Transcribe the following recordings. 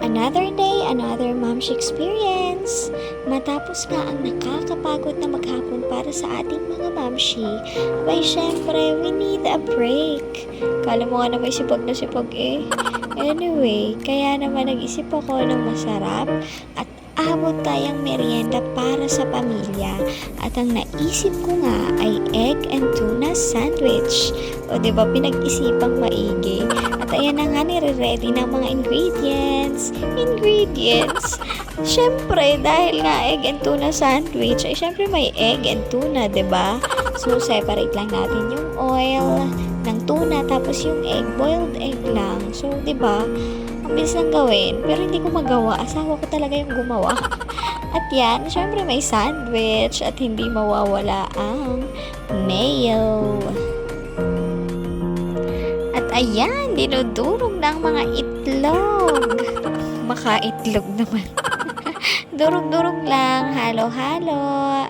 Another day, another Momshi experience. Matapos nga ang nakakapagod na maghapon para sa ating mga Momshi, abay syempre, we need a break. Kala mo nga na may sipag na sipag eh. Anyway, kaya naman nag-isip ako ng masarap at abot kayang merienda para sa pamilya. At ang naisip ko nga ay egg and tuna sandwich. O diba pinag-isipang maigi. At ayan na nga nire-ready ng mga ingredients. Syempre, dahil nga egg and tuna sandwich, ay syempre may egg and tuna, diba? So, separate lang natin yung oil ng tuna, tapos yung egg, boiled egg lang. So, diba? Ang bilis lang gawin, pero hindi ko magawa. Asawa ko talaga yung gumawa. At yan, syempre may sandwich at hindi mawawala ang mayo. At ayan, dinudurog ng mga itlog. Maka-itlog naman. Durog-durog lang, halo-halo.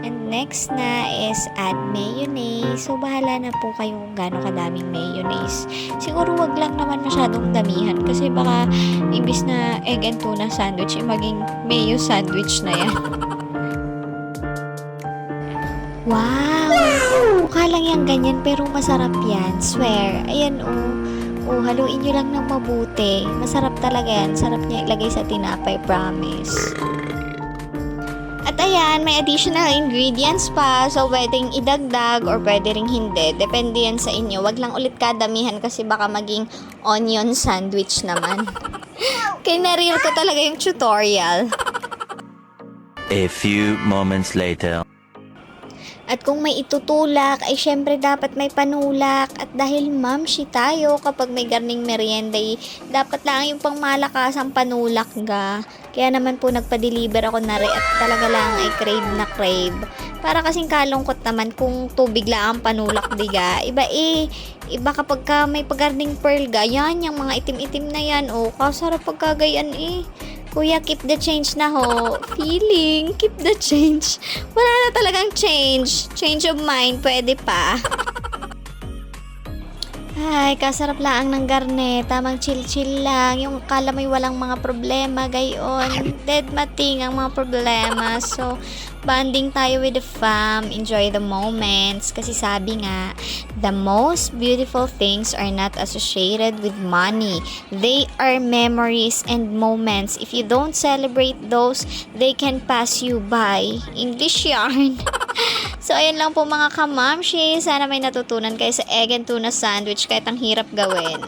And next na is add mayonnaise. So, bahala na po kayo kung gaano kadaming mayonnaise. Siguro wag lang naman masyadong damihan kasi baka imbis na egg and tuna sandwich, maging mayo sandwich na yan. Wow! Mukha lang yan ganyan pero masarap yan. Swear. Ayan oh, haluin nyo lang ng mabuti. Masarap talaga yan. Sarap niya ilagay sa tinapay, promise. At ayan, may additional ingredients pa. So, pwedeng idagdag or pwede ring hindi. Depende yan sa inyo. Wag lang ulit kadamihan kasi baka maging onion sandwich naman. Kaya na-real ko talaga yung tutorial. A few moments later. At kung may itutulak, ay syempre dapat may panulak. At dahil Momshi tayo, kapag may garning merienda, dapat lang yung pangmalakas ang panulak ga. Kaya naman po nagpa-deliver ako na rin at talaga lang ay crave na crave. Para kasing kalungkot naman kung tubig lang ang panulak diga. Iba kapag ka may pagarning pearl ga, yan, yung mga itim-itim na yan. O, kasarap pagkagayan eh. Kuya, keep the change na ho. Feeling, keep the change. Wala na talagang change. Change of mind, pwede pa. Ay, kasarap lang ng garne. Tamang chill-chill lang. Yung akala mo'y walang mga problema, gayon. Dead mating ang mga problema. So, bonding tayo with the fam. Enjoy the moments. Kasi sabi nga, the most beautiful things are not associated with money. They are memories and moments. If you don't celebrate those, they can pass you by. English yarn. So, ayun lang po mga kamamshi. Sana may natutunan kayo sa egg and tuna sandwich kahit ang hirap gawin.